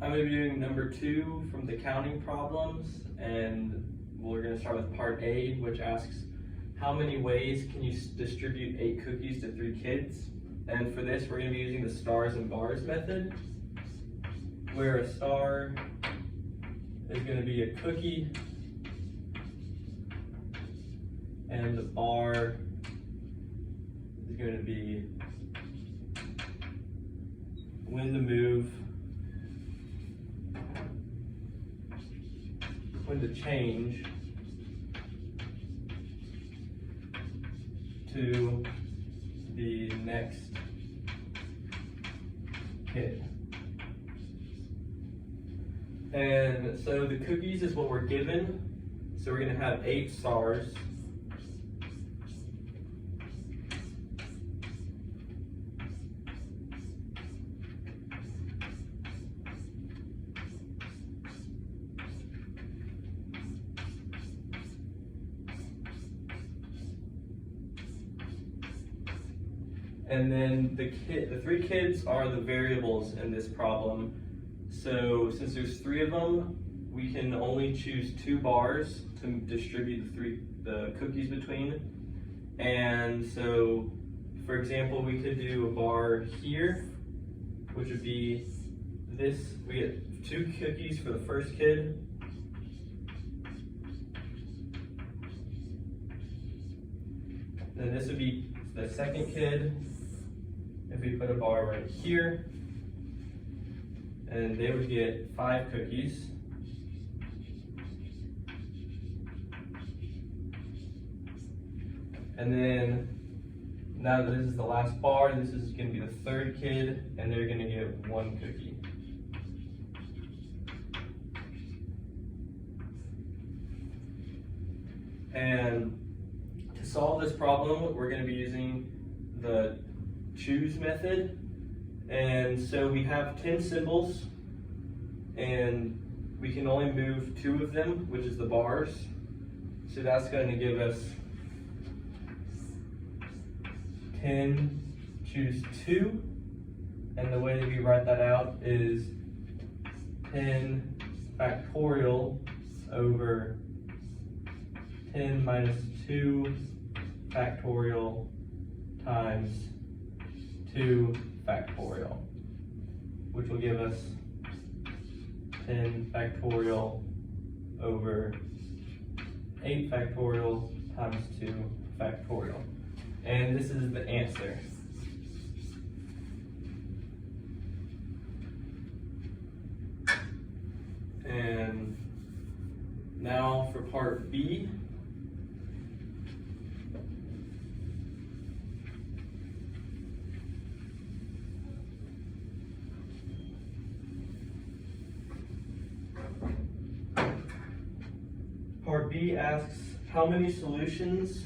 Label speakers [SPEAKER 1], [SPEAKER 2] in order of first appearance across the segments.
[SPEAKER 1] I'm going to be doing number 2 from the counting problems, and we're going to start with part A, which asks, how many ways can you distribute 8 cookies to 3 kids? And for this, we're going to be using the stars and bars method, where a star is going to be a cookie, and the bar is going to be when to move, when to change to the next kid. And so the cookies is what we're given. So we're going to have 8 stars. And then the 3 kids are the variables in this problem. So since there's 3 of them, we can only choose 2 bars to distribute the cookies between. And so, for example, we could do a bar here, which would be this. We get 2 cookies for the first kid. Then this would be the second kid. If we put a bar right here, and they would get 5 cookies. And then, now that this is the last bar, this is going to be the third kid, and they're going to get 1 cookie. And to solve this problem, we're going to be using the choose method. And so we have 10 symbols, and we can only move 2 of them, which is the bars. So that's going to give us 10 choose 2. And the way that we write that out is 10 factorial over 10 minus 2 factorial times 2 factorial, which will give us 10 factorial over 8 factorial times 2 factorial. And this is the answer. And now for part B. Part B asks, how many solutions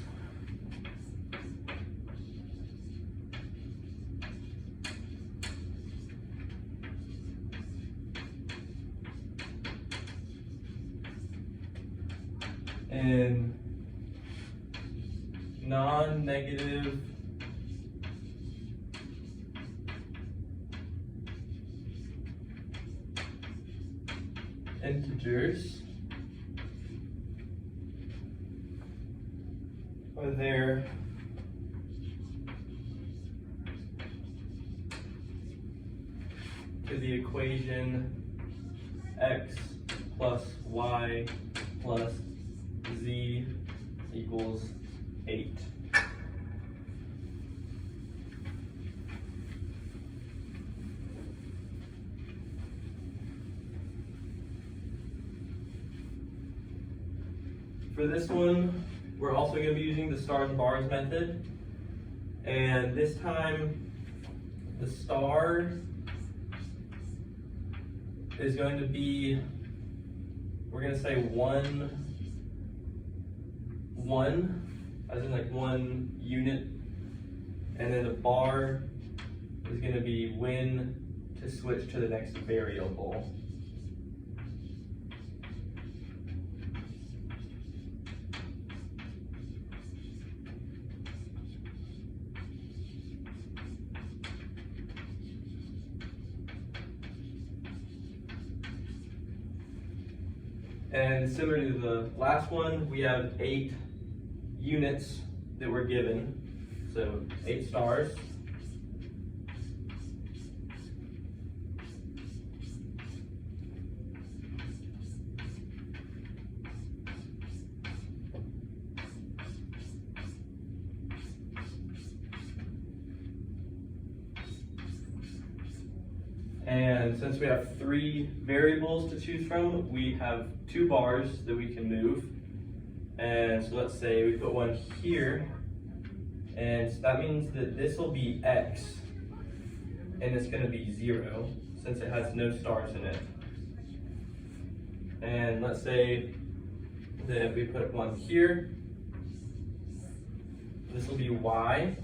[SPEAKER 1] in non-negative integers are there to the equation x plus y plus z equals 8. For this one, we're also going to be using the stars and bars method. And this time, the star is going to be, we're going to say 1, 1, as in like 1 unit. And then the bar is going to be when to switch to the next variable. And similar to the last one, we have 8 units that we're given. So 8 stars. And since we have 3 variables to choose from, we have 2 bars that we can move. And so let's say we put one here, and so that means that this will be X, and it's going to be 0, since it has no stars in it. And let's say that if we put one here, this will be Y,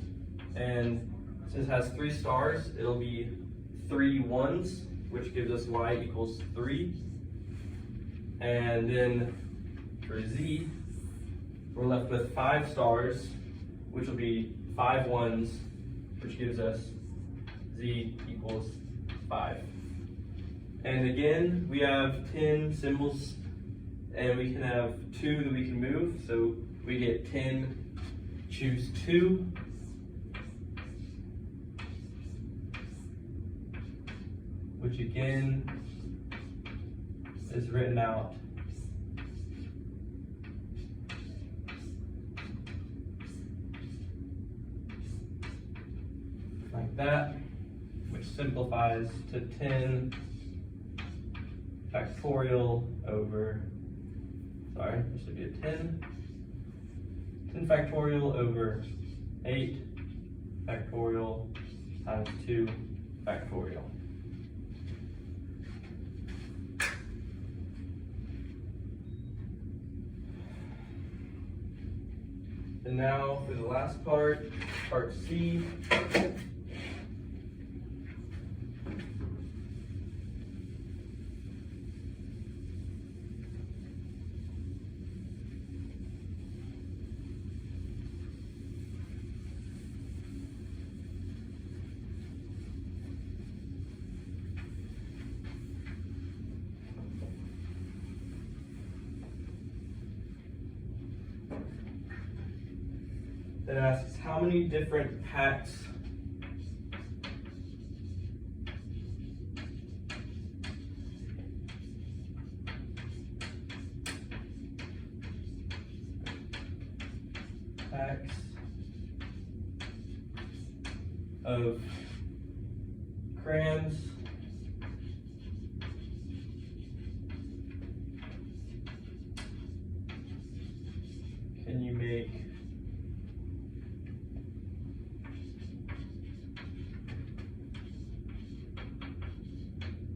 [SPEAKER 1] and since it has 3 stars, it'll be 3 ones, which gives us Y equals 3. And then for Z, we're left with 5 stars, which will be 5 ones, which gives us Z equals 5. And again, we have 10 symbols, and we can have 2 that we can move. So we get 10, choose 2. Which again is written out like that, which simplifies to 10 factorial over, sorry, this should be a 10 factorial over 8 factorial times 2 factorial. And now for the last part, part C. It asks how many different packs of crayons can you make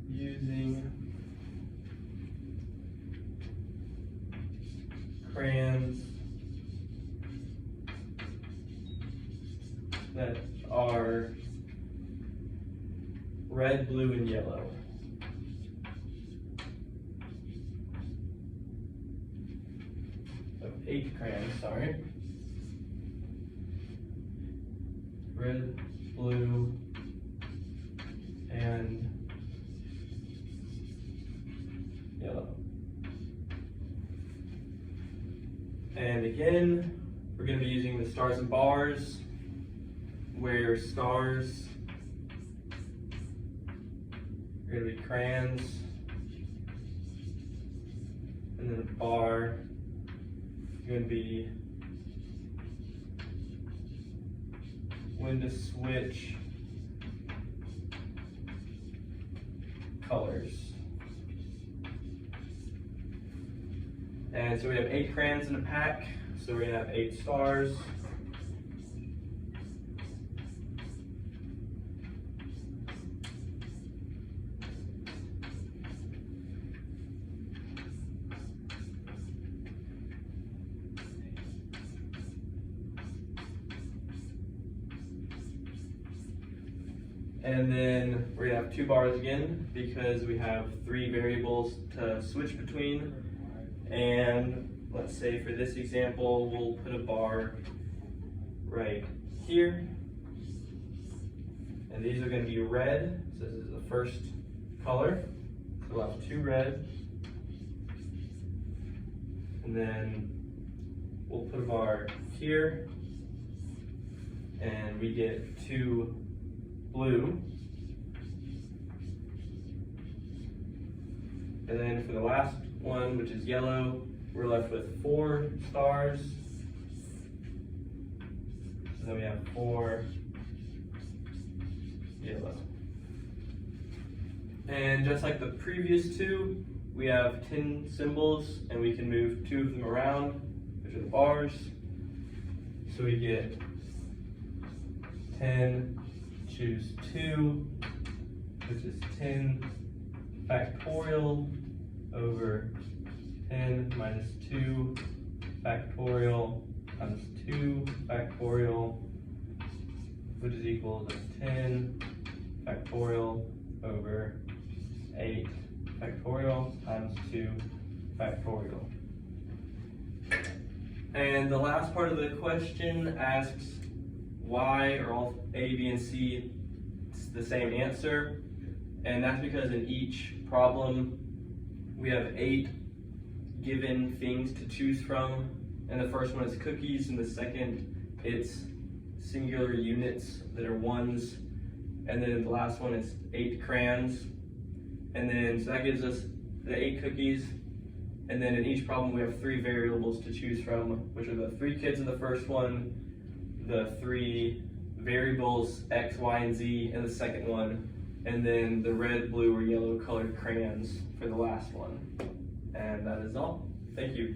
[SPEAKER 1] using crayons that are red, blue, and yellow. So 8 crayons, sorry. Red, blue, and yellow. And again, we're going to be using the stars and bars, where stars are going to be crayons, and then a bar is going to be when to switch colors. And so we have 8 crayons in a pack, so we're going to have 8 stars. And then we're going to have 2 bars again because we have 3 variables to switch between. And let's say for this example, we'll put a bar right here. And these are going to be red. So this is the first color. So we'll have 2 red And then we'll put a bar here, and we get 2 blue. And then for the last one, which is yellow, we're left with 4 stars. So then we have 4 yellow. And just like the previous 2, we have 10 symbols, and we can move 2 of them around, which are the bars. So we get 10, choose 2, which is 10 factorial over 10 minus 2 factorial times 2 factorial, which is equal to 10 factorial over 8 factorial times 2 factorial. And the last part of the question asks why are all A, B, and C the same answer? And that's because in each problem we have 8 given things to choose from. And the first one is cookies, and the second it's singular units that are ones. And then the last one is 8 crayons. And then, so that gives us the 8 cookies. And then in each problem we have 3 variables to choose from, which are the 3 kids in the first one, the 3 variables X, Y, and Z in the second one, and then the red, blue, or yellow colored crayons for the last one. And that is all. Thank you.